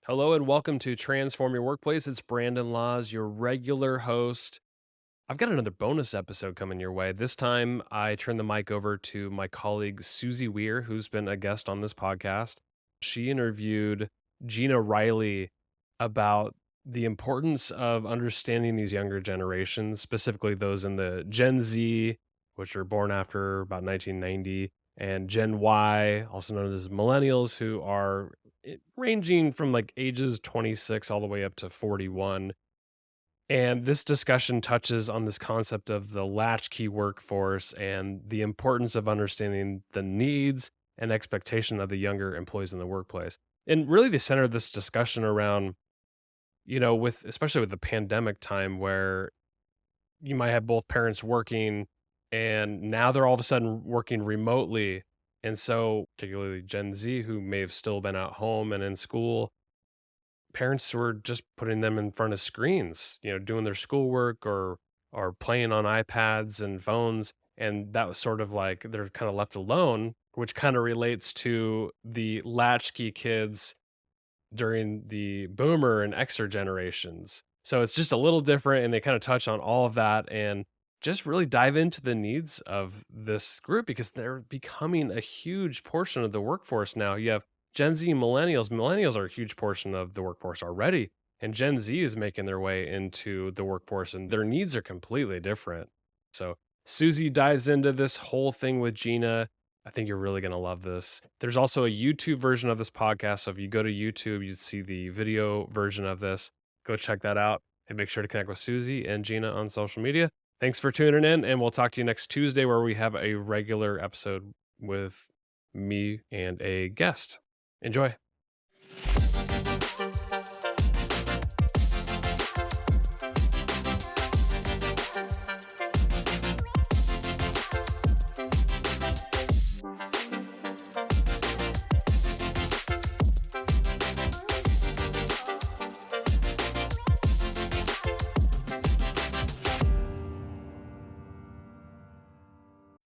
Hello and welcome to Transform Your Workplace. It's Brandon Laws, your regular host. I've got another bonus episode coming your way. This time, I turn the mic over to my colleague Suzi Wear, who's been a guest on this podcast. She interviewed Gina Riley about the importance of understanding these younger generations, specifically those in the Gen Z, which are born after about 1990, and Gen Y, also known as millennials, who are ranging from like ages 26 all the way up to 41. And this discussion touches on this concept of the latchkey workforce and the importance of understanding the needs and expectation of the younger employees in the workplace. And really the center of this discussion around, with especially with the pandemic time where you might have both parents working and now they're all of a sudden working remotely. And so particularly Gen Z who may have still been at home and in school, parents were just putting them in front of screens, doing their schoolwork or playing on iPads and phones. And that was sort of like they're kind of left alone, which kind of relates to the latchkey kids during the boomer and Xer generations. So it's just a little different, and they kind of touch on all of that and just really dive into the needs of this group because they're becoming a huge portion of the workforce now. You have Gen Z and millennials. Millennials are a huge portion of the workforce already, and Gen Z is making their way into the workforce, and their needs are completely different. So Susie dives into this whole thing with Gina. I think you're really going to love this. There's also a YouTube version of this podcast. So if you go to YouTube, you'd see the video version of this. Go check that out and make sure to connect with Susie and Gina on social media. Thanks for tuning in, and we'll talk to you next Tuesday where we have a regular episode with me and a guest. Enjoy.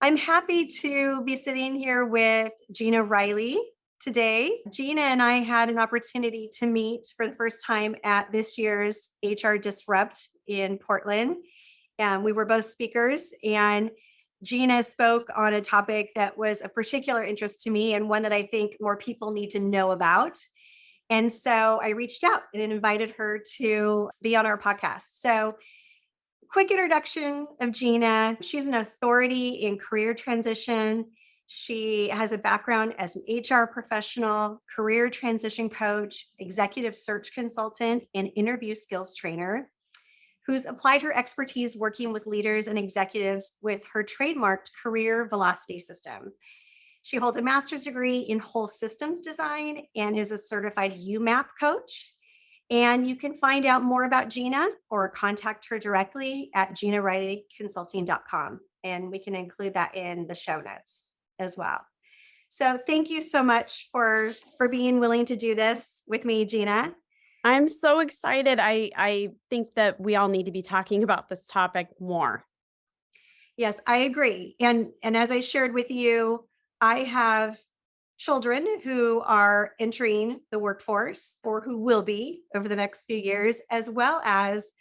I'm happy to be sitting here with Gina Riley today. Gina and I had an opportunity to meet for the first time at this year's HR Disrupt in Portland. And we were both speakers, and Gina spoke on a topic that was of particular interest to me and one that I think more people need to know about. And so I reached out and invited her to be on our podcast. So quick introduction of Gina. She's an authority in career transition. She has a background as an HR professional, career transition coach, executive search consultant, and interview skills trainer, who's applied her expertise working with leaders and executives with her trademarked career velocity system. She holds a master's degree in whole systems design and is a certified UMAP coach. And you can find out more about Gina or contact her directly at ginarileyconsulting.com. And we can include that in the show notes as well. So thank you so much for being willing to do this with me, Gina. I'm so excited. I think that we all need to be talking about this topic more. Yes, I agree. And as I shared with you, I have children who are entering the workforce or who will be over the next few years, as well as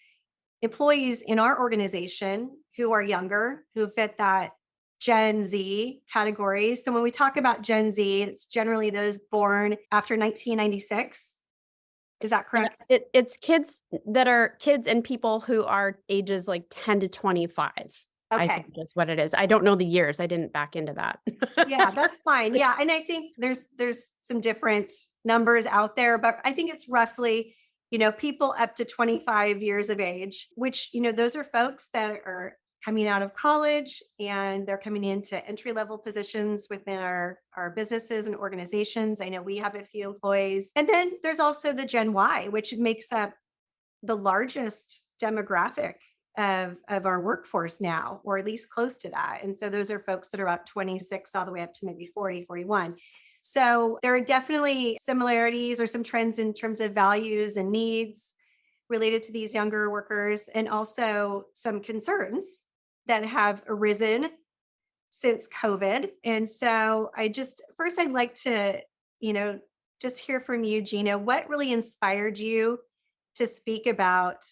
employees in our organization who are younger, who fit that Gen Z category. So when we talk about Gen Z, it's generally those born after 1996. Is that correct? It's kids that are kids and people who are ages like 10 to 25. I think that's what it is. I don't know the years. I didn't back into that. Yeah, that's fine. Yeah. And I think there's some different numbers out there, but I think it's roughly, people up to 25 years of age, which, those are folks that are coming out of college and they're coming into entry-level positions within our businesses and organizations. I know we have a few employees. And then there's also the Gen Y, which makes up the largest demographic of our workforce now, or at least close to that. And so those are folks that are about 26 all the way up to maybe 40, 41. So there are definitely similarities or some trends in terms of values and needs related to these younger workers, and also some concerns that have arisen since COVID. And so I'd like to, just hear from you, Gina. What really inspired you to speak about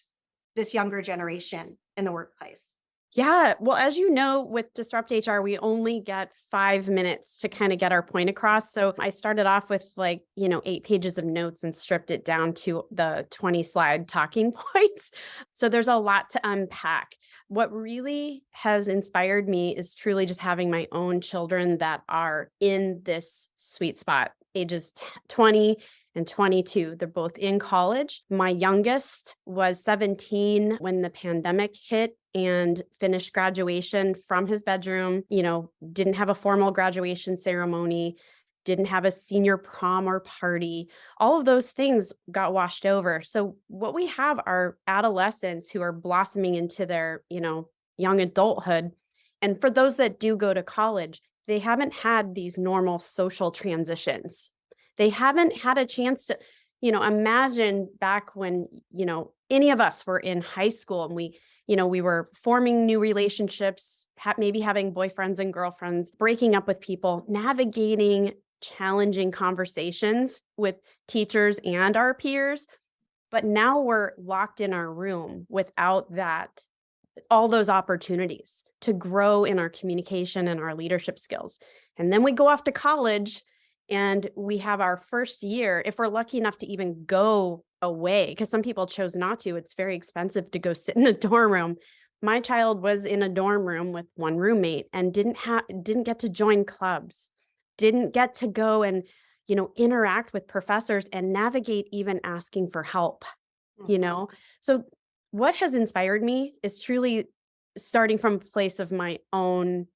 this younger generation in the workplace? Yeah. Well, as you know, with Disrupt HR, we only get 5 minutes to kind of get our point across. So I started off with 8 pages of notes and stripped it down to the 20-slide talking points. So there's a lot to unpack. What really has inspired me is truly just having my own children that are in this sweet spot, ages 20 and 22. They're both in college. My youngest was 17 when the pandemic hit and finished graduation from his bedroom, didn't have a formal graduation ceremony, didn't have a senior prom or party. All of those things got washed over. So what we have are adolescents who are blossoming into their, young adulthood. And for those that do go to college, they haven't had these normal social transitions. They haven't had a chance to, imagine back when, any of us were in high school and we were forming new relationships, maybe having boyfriends and girlfriends, breaking up with people, navigating challenging conversations with teachers and our peers. But now we're locked in our room without all those opportunities to grow in our communication and our leadership skills. And then we go off to college and we have our first year, if we're lucky enough to even go away, because some people chose not to. It's very expensive to go sit in a dorm room. My child was in a dorm room with one roommate and didn't get to join clubs, didn't get to go and, interact with professors and navigate even asking for help, So what has inspired me is truly starting from a place of my own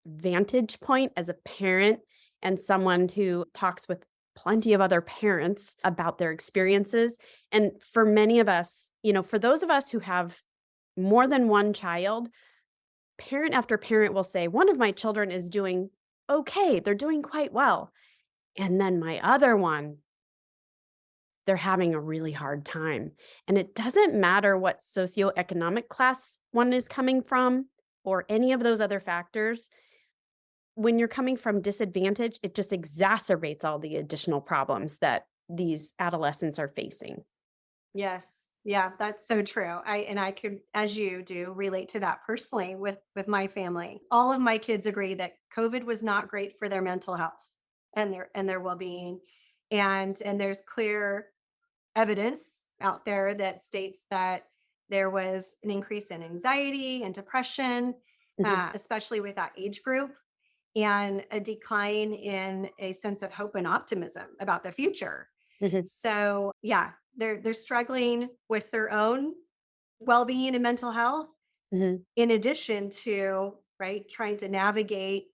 vantage point as a parent and someone who talks with plenty of other parents about their experiences. And for many of us, for those of us who have more than one child, parent after parent will say, one of my children is doing okay, they're doing quite well. And then my other one, they're having a really hard time. And it doesn't matter what socioeconomic class one is coming from or any of those other factors. When you're coming from disadvantage, it just exacerbates all the additional problems that these adolescents are facing. Yes. Yeah, that's so true. I could, as you do, relate to that personally with my family. All of my kids agree that COVID was not great for their mental health and their well-being. And there's clear evidence out there that states that there was an increase in anxiety and depression, Mhm. especially with that age group, and a decline in a sense of hope and optimism about the future. Mhm. So yeah, they're struggling with their own well-being and mental health, Mhm. in addition to right trying to navigate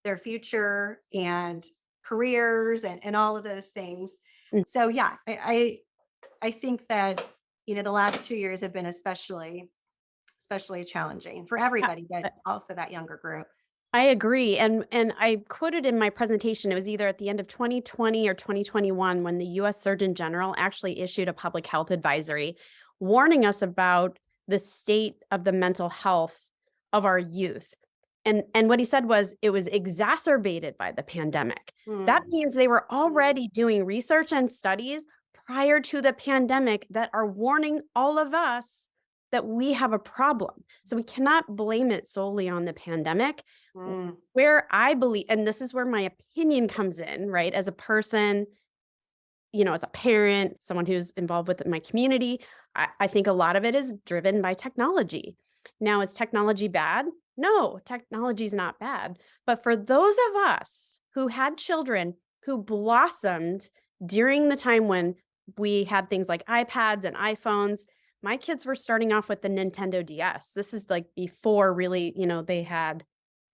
their future and careers and all of those things. Mm. So yeah, I think that the last 2 years have been especially challenging for everybody, but Uh, also that younger group. I agree. And I quoted in my presentation, it was either at the end of 2020 or 2021 when the US Surgeon General actually issued a public health advisory warning us about the state of the mental health of our youth. And what he said was it was exacerbated by the pandemic. That Mm, means they were already doing research and studies prior to the pandemic that are warning all of us that we have a problem. So we cannot blame it solely on the pandemic. mm. Where I believe, and this is where my opinion comes in, right? As a person, as a parent, someone who's involved with my community, I think a lot of it is driven by technology. Now, is technology bad? No, technology is not bad. But for those of us who had children who blossomed during the time when we had things like iPads and iPhones, my kids were starting off with the Nintendo DS. This is like before really, they had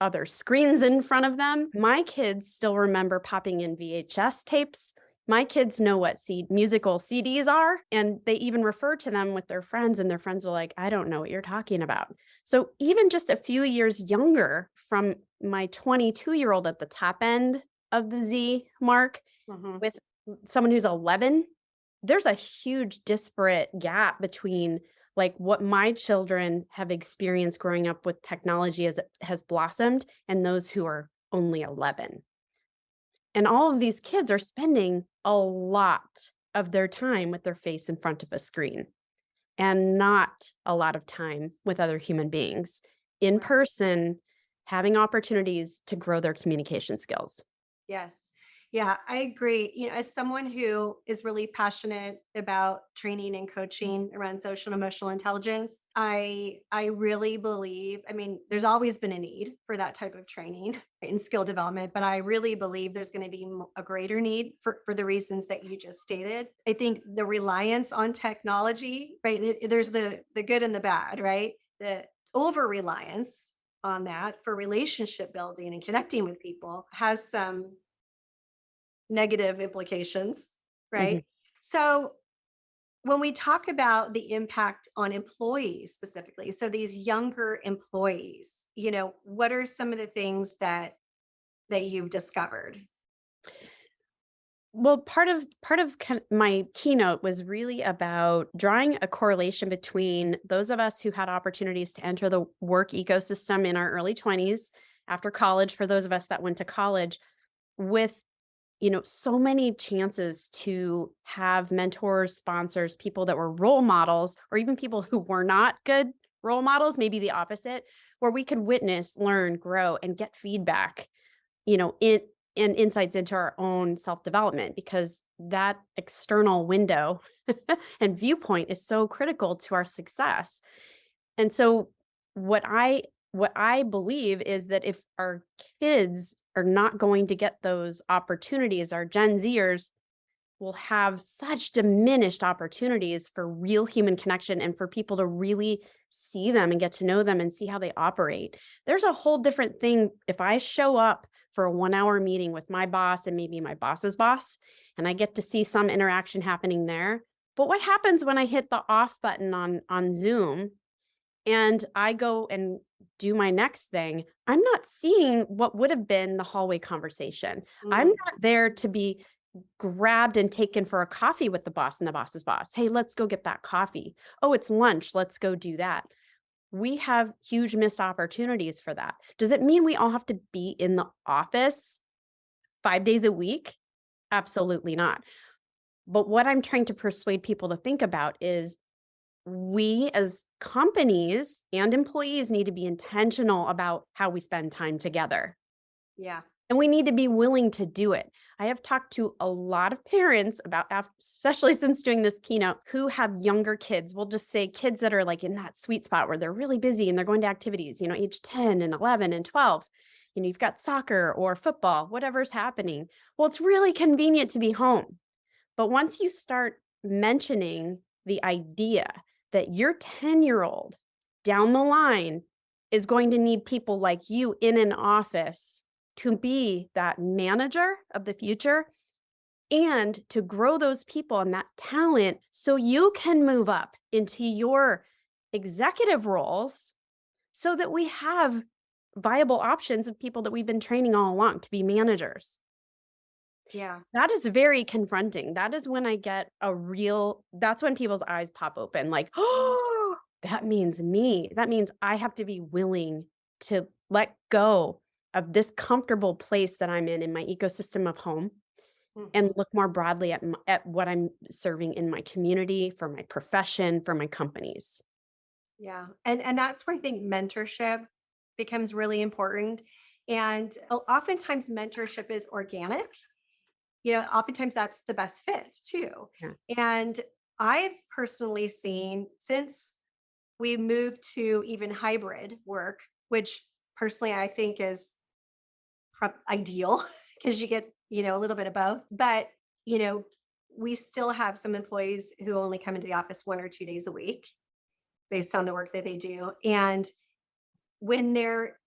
other screens in front of them. My kids still remember popping in VHS tapes. My kids know what musical CDs are, and they even refer to them with their friends, and their friends are like, I don't know what you're talking about. So even just a few years younger from my 22-year-old at the top end of the Z mark Mhm. with someone who's 11, there's a huge disparate gap between like what my children have experienced growing up with technology as it has blossomed and those who are only 11. And all of these kids are spending a lot of their time with their face in front of a screen and not a lot of time with other human beings in Right. person, having opportunities to grow their communication skills. Yes. Yeah, I agree. As someone who is really passionate about training and coaching around social and emotional intelligence, I really believe, I mean, there's always been a need for that type of training and skill development, but I really believe there's going to be a greater need for the reasons that you just stated. I think the reliance on technology, right? There's the good and the bad, right? The over reliance on that for relationship building and connecting with people has some negative implications, Mhm. right? So when we talk about the impact on employees specifically, so these younger employees, what are some of the things that you've discovered? Well, part of my keynote was really about drawing a correlation between those of us who had opportunities to enter the work ecosystem in our early 20s after college, for those of us that went to college, with so many chances to have mentors, sponsors, people that were role models, or even people who were not good role models, maybe the opposite, where we could witness, learn, grow, and get feedback, in and insights into our own self-development, because that external window and viewpoint is so critical to our success. And so what I what I believe is that if our kids are not going to get those opportunities, our Gen Zers will have such diminished opportunities for real human connection and for people to really see them and get to know them and see how they operate. There's a whole different thing if I show up for a 1 hour meeting with my boss and maybe my boss's boss, and I get to see some interaction happening there. But what happens when I hit the off button on Zoom and I go and do my next thing? I'm not seeing what would have been the hallway conversation. I'm Mm, not there to be grabbed and taken for a coffee with the boss and the boss's boss. Hey, let's go get that coffee. Oh, it's lunch. Let's go do that. We have huge missed opportunities for that. Does it mean we all have to be in the office 5 days a week? Absolutely not. But what I'm trying to persuade people to think about is we as companies and employees need to be intentional about how we spend time together. yeah. And we need to be willing to do it. I have talked to a lot of parents about, especially since doing this keynote, who have younger kids. We'll just say kids that are like in that sweet spot where they're really busy and they're going to activities, age 10 and 11 and 12. You've got soccer or football, whatever's happening. Well, it's really convenient to be home. But once you start mentioning the idea that your 10-year-old down the line is going to need people like you in an office to be that manager of the future and to grow those people and that talent so you can move up into your executive roles, so that we have viable options of people that we've been training all along to be managers. Yeah. That is very confronting. That is when I get that's when people's eyes pop open like, oh, that means me. That means I have to be willing to let go of this comfortable place that I'm in my ecosystem of home and Mhm. look more broadly at what I'm serving in my community, for my profession, for my companies. Yeah. And that's where I think mentorship becomes really important. And oftentimes mentorship is organic. Oftentimes that's the best fit too. Yeah. And I've personally seen since we moved to even hybrid work, which personally I think is ideal because you get, a little bit of both. But, you know, we still have some employees who only come into the office 1 or 2 days a week based on the work that they do. And when there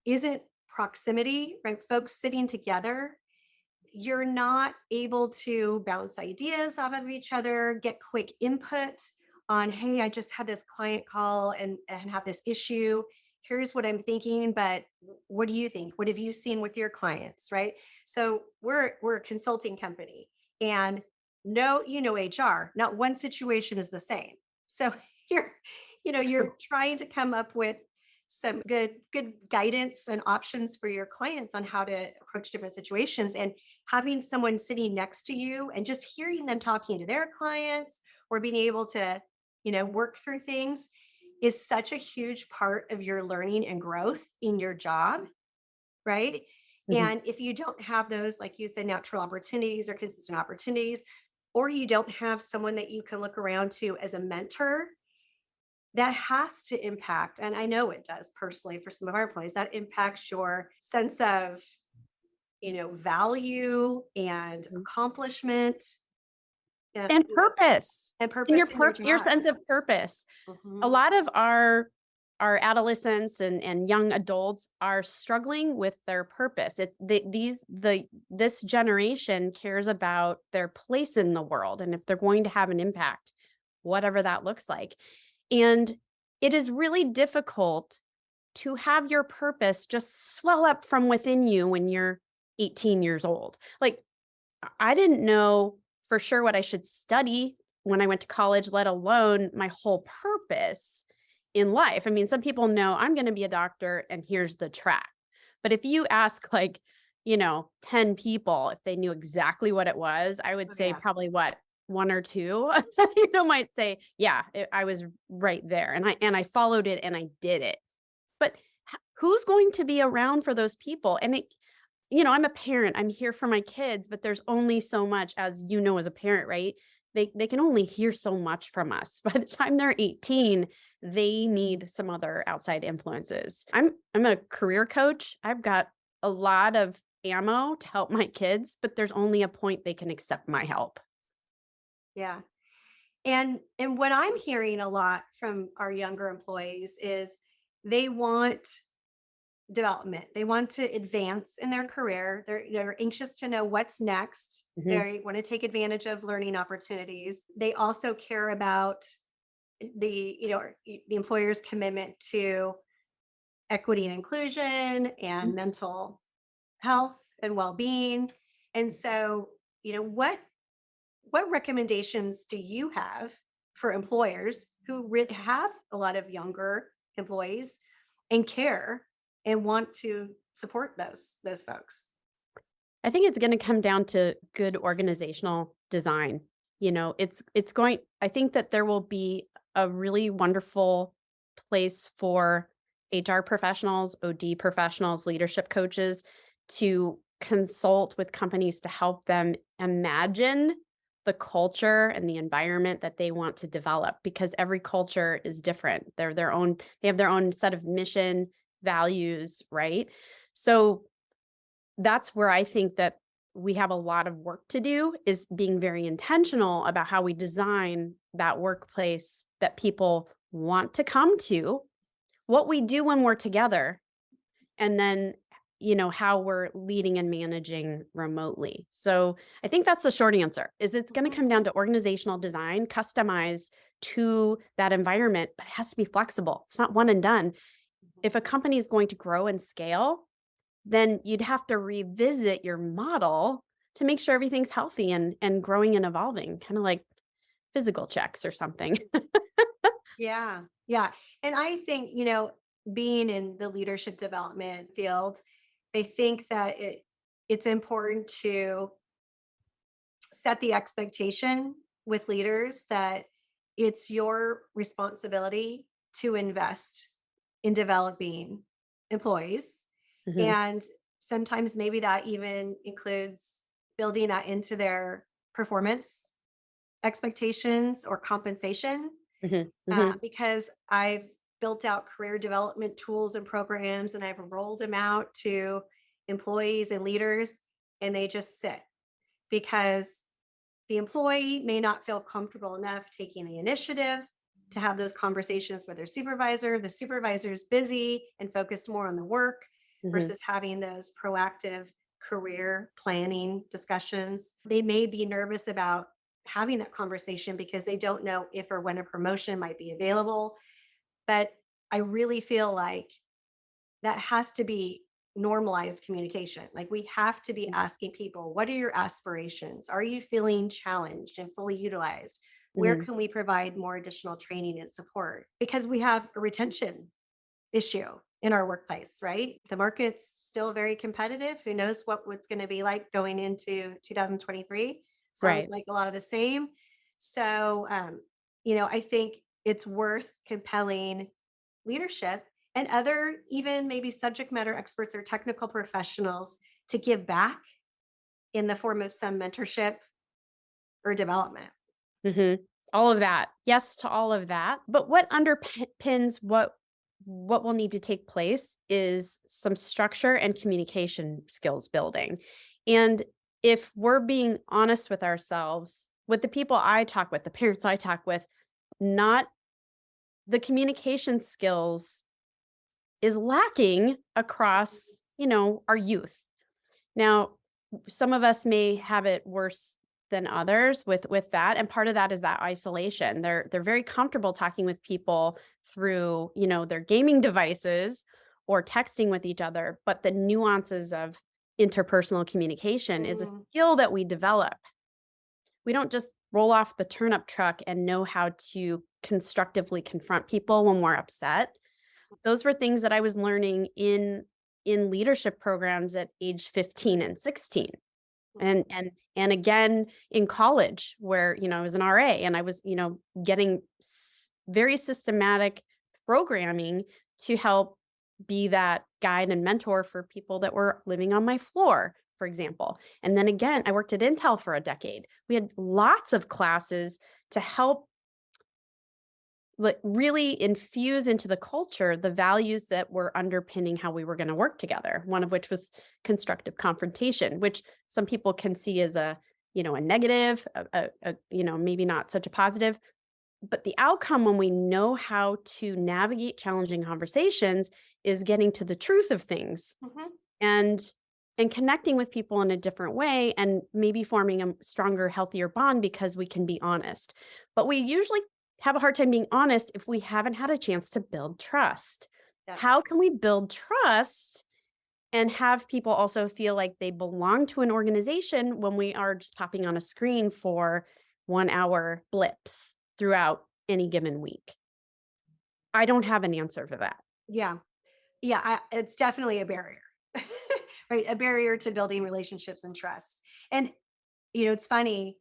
isn't proximity, right, folks sitting together, you're not able to bounce ideas off of each other, get quick input on, hey, I just had this client call and have this issue. Here's what I'm thinking, but what do you think? What have you seen with your clients? Right. So we're a consulting company and no, HR, not one situation is the same. So you're, you're trying to come up with some good guidance and options for your clients on how to approach different situations. And having someone sitting next to you and just hearing them talking to their clients or being able to, work through things is such a huge part of your learning and growth in your job, right? Mhm. And if you don't have those, like you said, natural opportunities or consistent opportunities, or you don't have someone that you can look around to as a mentor, that has to impact, and I know it does personally for some of our employees, that impacts your sense of, value and Mhm. accomplishment and, And purpose, and and purpose in your your job. sense of purpose. A Mhm. lot of our adolescents and young adults are struggling with their purpose. This generation cares about their place in the world and if they're going to have an impact, whatever that looks like. And it is really difficult to have your purpose just swell up from within you when you're 18 years old. Like, I didn't know for sure what I should study when I went to college, let alone my whole purpose in life. I mean, some people know I'm going to be a doctor and here's the track. But if you ask 10 people if they knew exactly what it was, I would Oh, say yeah. probably what, one or two, might say, yeah, I was right there and I followed it and I did it. But who's going to be around for those people? And I'm a parent. I'm here for my kids, but there's only so much, as as a parent, right? They can only hear so much from us. By the time they're 18, they need some other outside influences. I'm a career coach. I've got a lot of ammo to help my kids, but there's only a point they can accept my help. Yeah. And what I'm hearing a lot from our younger employees is they want development. They want to advance in their career. They're anxious to know what's next. Mhm. They want to take advantage of learning opportunities. They also care about the employer's commitment to equity and inclusion and mental health and well-being. And so, what recommendations do you have for employers who really have a lot of younger employees and care and want to support those folks? I think it's going to come down to good organizational design. It's going I think that there will be a really wonderful place for HR professionals, OD professionals, leadership coaches to consult with companies to help them imagine the culture and the environment that they want to develop because every culture is different. They have their own set of mission, values, right? So that's where I think that we have a lot of work to do is being very intentional about how we design that workplace that people want to come to, what we do when we're together, and then how we're leading and managing remotely. So I think that's the short answer is it's going to Mhm. come down to organizational design customized to that environment, but it has to be flexible. It's not one and done. If a company is going to grow and scale, then you'd have to revisit your model to make sure everything's healthy and growing and evolving, kind of like physical checks or something. Yeah. Yeah. And I think, being in the leadership development field, I think that it's important to set the expectation with leaders that it's your responsibility to invest in developing employees. Mhm, And sometimes maybe that even includes building that into their performance expectations or compensation. mhm, mhm, Because I've built out career development tools and programs and I've rolled them out to employees and leaders, and they just sit because the employee may not feel comfortable enough taking the initiative to have those conversations with their supervisor. The supervisor is busy and focused more on the work mhm, versus having those proactive career planning discussions. They may be nervous about having that conversation because they don't know if or when a promotion might be available. But I really feel like that has to be normalized communication. Like we have to be asking people, what are your aspirations? Are you feeling challenged and fully utilized? Where mhm, can we provide more additional training and support? Because we have a retention issue in our workplace, right? The market's still very competitive. Who knows what's going to be like going into 2023? Sounds Right. like a lot of the same. So, I think it's worth compelling leadership and other even maybe subject matter experts or technical professionals to give back in the form of some mentorship or development. hmm All of that. Yes to all of that. But what underpins what will need to take place is some structure and communication skills building. And if we're being honest with ourselves, with the people I talk with, the parents I talk with, not the communication skills is lacking across, our youth. Now, some of us may have it worse than others with that, and part of that is that isolation. They're very comfortable talking with people through, their gaming devices or texting with each other, but the nuances of interpersonal communication is a Mm, skill that we develop. We don't just roll off the turnip truck and know how to constructively confront people when we're upset. Those were things that I was learning in leadership programs at age 15 and 16. mm, And again in college where, I was an RA and I was, getting very systematic programming to help be that guide and mentor for people that were living on my floor, for example. And then again, I worked at Intel for a decade. We had lots of classes to help really infuse into the culture the values that were underpinning how we were going to work together. One of which was constructive confrontation, which some people can see as a negative, maybe not such a positive. But the outcome when we know how to navigate challenging conversations is getting to the truth of things mhm. and and connecting with people in a different way and maybe forming a stronger, healthier bond because we can be honest. But we usually have a hard time being honest if we haven't had a chance to build trust. That's How can we build trust and have people also feel like they belong to an organization when we are just popping on a screen for 1 hour blips throughout any given week? I don't have an answer for that. yeah. Yeah, it's definitely a barrier, right? A barrier to building relationships and trust. And it's funny.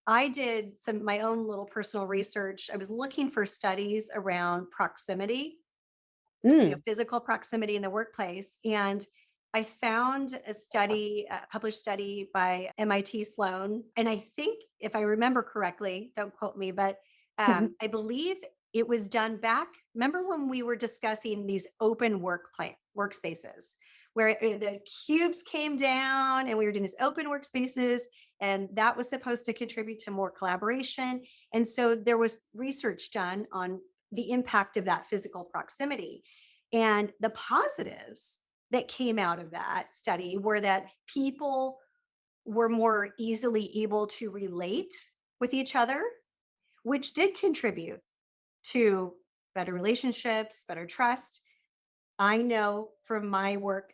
I did my own little personal research. I was looking for studies around proximity, Mm. physical proximity in the workplace, and I found a published study by MIT Sloan, and I think if I remember correctly, don't quote me, but I believe it was done back. Remember when we were discussing these open workspaces, where the cubes came down, and we were doing these open workspaces, and that was supposed to contribute to more collaboration. And so there was research done on the impact of that physical proximity. And the positives that came out of that study were that people were more easily able to relate with each other, which did contribute to better relationships, better trust. I know from my work,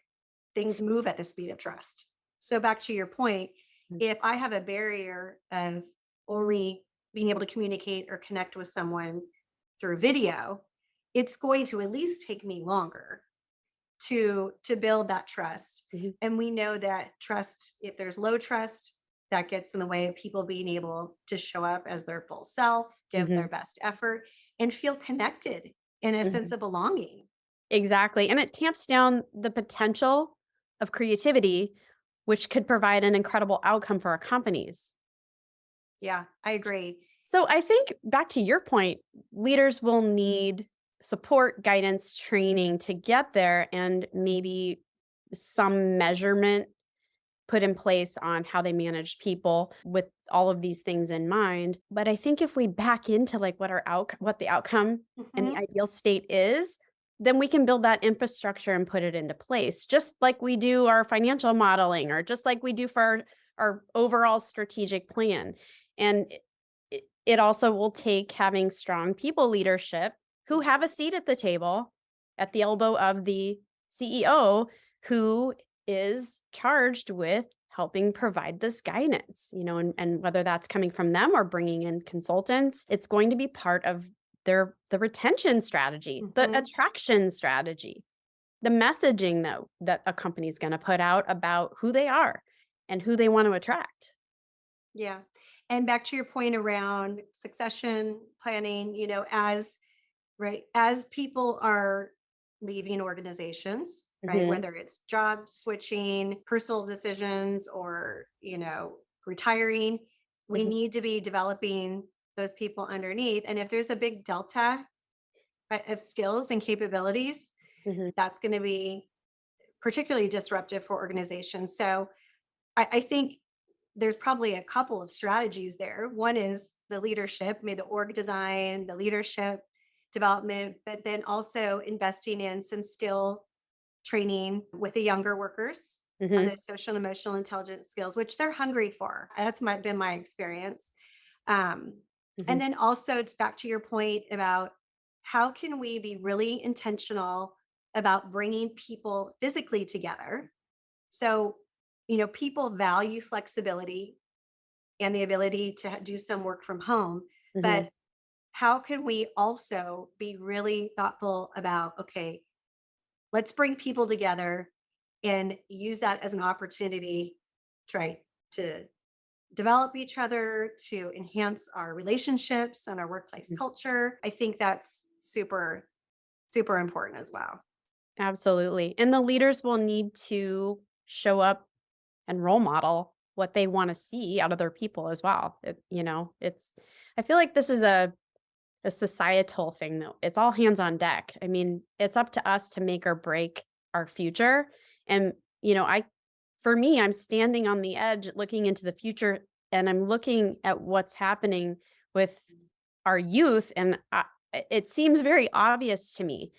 things move at the speed of trust. So, back to your point, if I have a barrier of only being able to communicate or connect with someone through video, it's going to at least take me longer to build that trust. Mhm. And we know that trust, if there's low trust, that gets in the way of people being able to show up as their full self, give their Mhm. best effort, and feel connected in a sense Mhm. of belonging. Exactly, and it tamps down the potential of creativity, which could provide an incredible outcome for our companies. Yeah, I agree. So I think back to your point, leaders will need support, guidance, training to get there, and maybe some measurement put in place on how they manage people with all of these things in mind. But I think if we back into like what the outcome and the Mhm. ideal state is, then we can build that infrastructure and put it into place, just like we do our financial modeling or just like we do for our overall strategic plan. And it also will take having strong people leadership who have a seat at the table at the elbow of the CEO who is charged with helping provide this guidance, and whether that's coming from them or bringing in consultants, it's going to be part of the retention strategy, the Mhm. attraction strategy, the messaging though that a company is going to put out about who they are and who they want to attract. Yeah. And back to your point around succession planning, as people are leaving organizations, right, Hmm. whether it's job switching, personal decisions, or, retiring, we Hmm. need to be developing those people underneath. And if there's a big delta, right, of skills and capabilities, Hmm. that's going to be particularly disruptive for organizations. So I think there's probably a couple of strategies there. One is the leadership, maybe the org design, the leadership development, but then also investing in some skill training with the younger workers on Hmm. those social and emotional intelligence skills, which they're hungry for. Been my experience. Um, Hmm. and then also, it's back to your point about how can we be really intentional about bringing people physically together. So, people value flexibility and the ability to do some work from home, Hmm. but how can we also be really thoughtful about, okay, let's bring people together and use that as an opportunity, try to develop each other, to enhance our relationships and our workplace culture. I think that's super, super important as well. Absolutely. And the leaders will need to show up and role model what they want to see out of their people as well. I feel like this is a societal thing though. It's all hands on deck. I mean, it's up to us to make or break our future. And, for me, I'm standing on the edge looking into the future and I'm looking at what's happening with our youth. And it seems very obvious to me.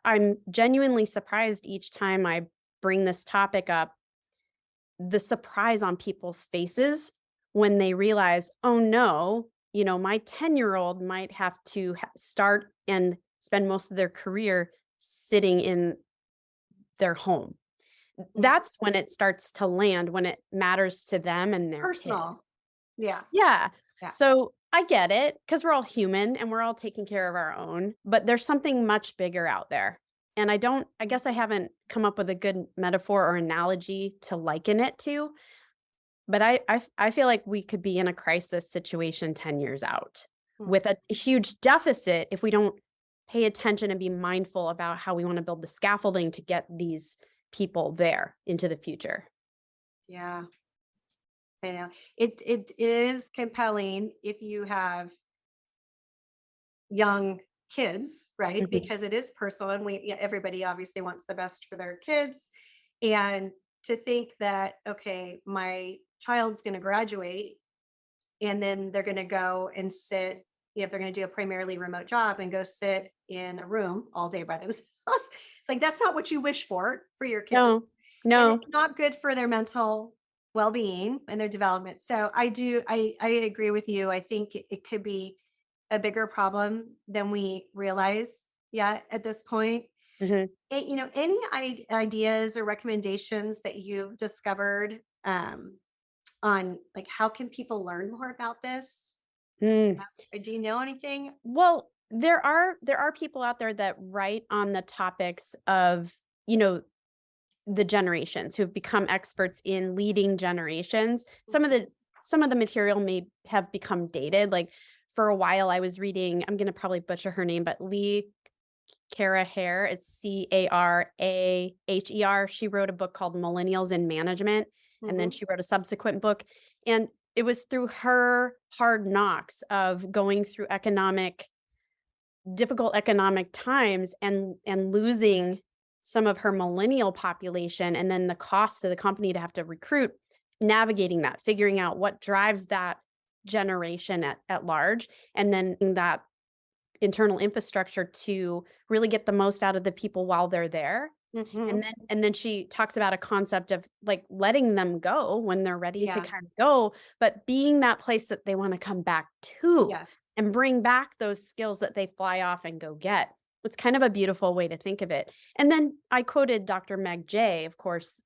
I'm genuinely surprised each time I bring this topic up, the surprise on people's faces when they realize, oh no, my 10-year-old might have to start and spend most of their career sitting in their home. Yeah. That's when it starts to land, when it matters to them and their kid. Personal. Yeah. Yeah. Yeah. So I get it because we're all human and we're all taking care of our own, but there's something much bigger out there. And I guess I haven't come up with a good metaphor or analogy to liken it to, but I feel like we could be in a crisis situation 10 years out Mm. with a huge deficit if we don't pay attention and be mindful about how we want to build the scaffolding to get these people there into the future. Yeah. I know. It is compelling if you have young kids, right? Mhm. Because it is personal, and everybody obviously wants the best for their kids. And to think that, okay, my child's going to graduate and then they're going to go and sit, if they're going to do a primarily remote job and go sit in a room all day by themselves. It's like that's not what you wish for your kids. No, And no. it's not good for their mental well-being and their development. So I agree with you. I think it could be a bigger problem than we realize yet at this point. Mhm. Any ideas or recommendations that you've discovered on, like, how can people learn more about this? Mm. Do you know anything? Well, there are people out there that write on the topics of, you know, the generations who've become experts in leading generations. Some of the material may have become dated. Like for a while I was reading, I'm going to probably butcher her name, but Lee Cara Hare, it's Caraher. She wrote a book called Millennials in Management, and then Hmm. she wrote a subsequent book. And it was through her hard knocks of going through difficult economic times and losing some of her millennial population and then the cost to the company to have to recruit, navigating that, figuring out what drives that generation at large, and then that internal infrastructure to really get the most out of the people while they're there. Hmm. And then she talks about a concept of like letting them go when they're ready to Yeah. kind of go, but being that place that they want to come back to Yes. and bring back those skills that they fly off and go get. It's kind of a beautiful way to think of it. And then I quoted Dr. Meg Jay, of course,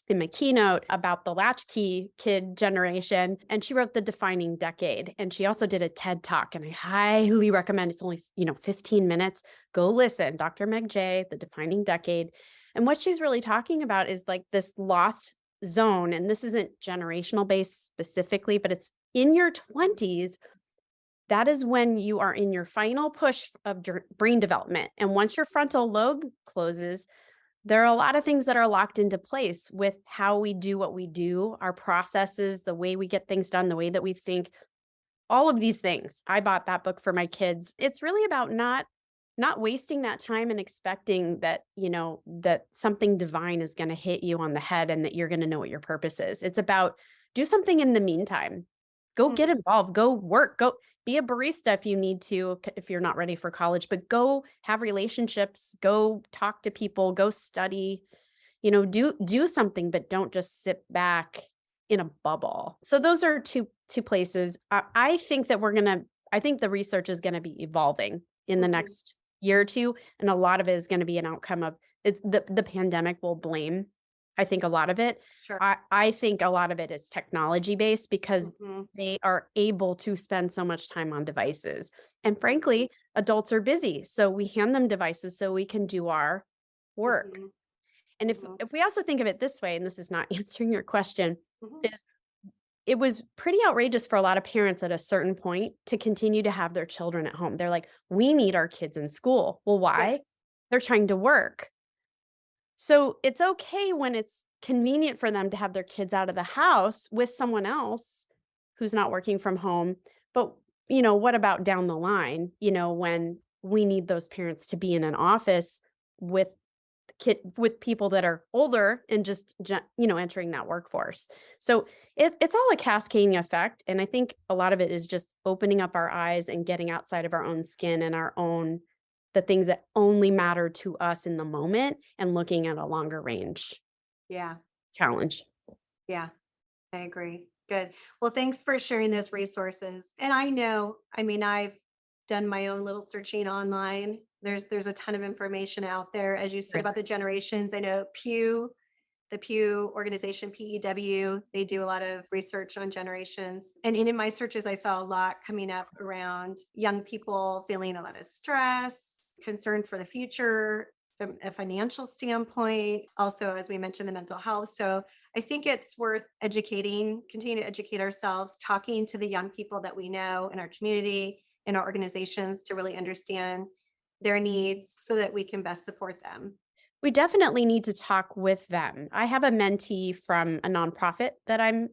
in my keynote about the Latchkey kid generation. And she wrote The Defining Decade. And she also did a TED Talk. And I highly recommend, it's only, 15 minutes. Go listen. Dr. Meg J, The Defining Decade. And what she's really talking about is like this lost zone. And this isn't generational based specifically, but it's in your 20s. That is when you are in your final push of brain development. And once your frontal lobe closes, there are a lot of things that are locked into place with how we do what we do, our processes, the way we get things done, the way that we think, all of these things. I bought that book for my kids. It's really about not wasting that time and expecting that, that something divine is going to hit you on the head and that you're going to know what your purpose is. It's about do something in the meantime. Go get involved, go work, go be a barista if you need to, if you're not ready for college, but go have relationships, go talk to people, go study, do something, but don't just sit back in a bubble. So those are two places. I think that I think the research is going to be evolving in the next year or two. And a lot of it is going to be an outcome of the pandemic will blame. I think a lot of it. Sure. I think a lot of it is technology based because they are able to spend so much time on devices. And frankly, adults are busy. So we hand them devices so we can do our work. And if we also think of it this way, and this is not answering your question, is it was pretty outrageous for a lot of parents at a certain point to continue to have their children at home. They're like, we need our kids in school. Well, why? Yes. They're trying to work. So it's okay when it's convenient for them to have their kids out of the house with someone else who's not working from home. But, what about down the line, when we need those parents to be in an office with people that are older and just, entering that workforce. So it's all a cascading effect. And I think a lot of it is just opening up our eyes and getting outside of our own skin and the things that only matter to us in the moment and looking at a longer range challenge. Yeah, I agree. Good. Well, thanks for sharing those resources. And I've done my own little searching online. There's a ton of information out there, as you said, Right. about the generations. I know the Pew organization, PEW, they do a lot of research on generations. And in my searches, I saw a lot coming up around young people feeling a lot of stress, concern for the future from a financial standpoint. Also, as we mentioned, the mental health. So I think it's worth continue to educate ourselves, talking to the young people that we know in our community, in our organizations to really understand their needs so that we can best support them. We definitely need to talk with them. I have a mentee from a nonprofit that I'm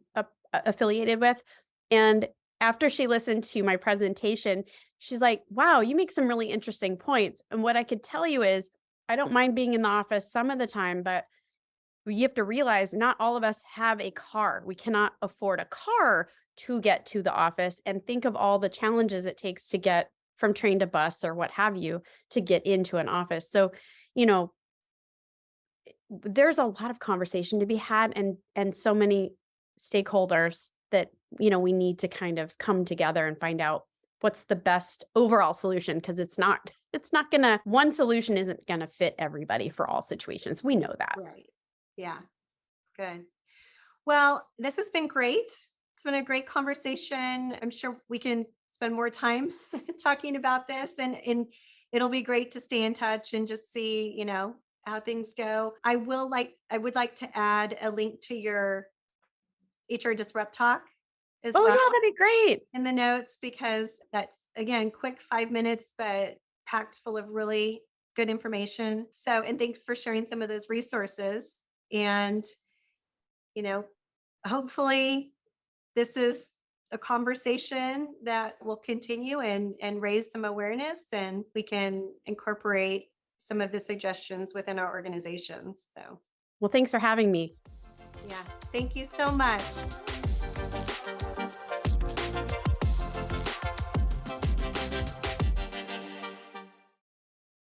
affiliated with. And after she listened to my presentation, she's like, wow, you make some really interesting points. And what I could tell you is, I don't mind being in the office some of the time, but you have to realize not all of us have a car. We cannot afford a car to get to the office, and think of all the challenges it takes to get from train to bus or what have you to get into an office. So, there's a lot of conversation to be had and so many stakeholders that, we need to kind of come together and find out what's the best overall solution. Cause one solution isn't going to fit everybody for all situations. We know that. Right. Yeah. Good. Well, this has been great. It's been a great conversation. I'm sure we can spend more time talking about this, and it'll be great to stay in touch and just see, how things go. I would like to add a link to your HR Disrupt talk as Oh well yeah, that'd be great. in the notes, because that's, again, quick 5 minutes, but packed full of really good information. So, and thanks for sharing some of those resources. And, hopefully this is a conversation that will continue and raise some awareness, and we can incorporate some of the suggestions within our organizations. So, Well, thanks for having me. yeah, thank you so much.